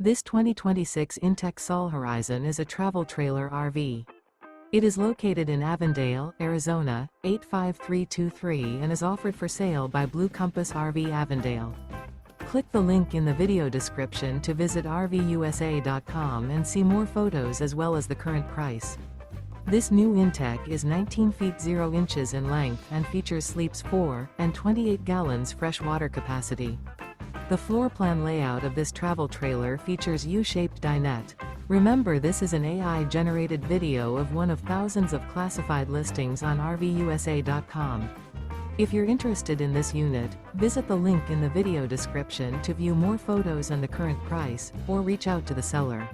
This 2026 inTech Sol Horizon is a travel trailer RV. It is located in Avondale, Arizona, 85323 and is offered for sale by Blue Compass RV Avondale. Click the link in the video description to visit RVUSA.com and see more photos as well as the current price. This new inTech is 19 feet 0 inches in length and features sleeps 4 and 28 gallons fresh water capacity. The floor plan layout of this travel trailer features U-Shaped Dinette. Remember, this is an AI-generated video of one of thousands of classified listings on RVUSA.com. If you're interested in this unit, visit the link in the video description to view more photos and the current price, or reach out to the seller.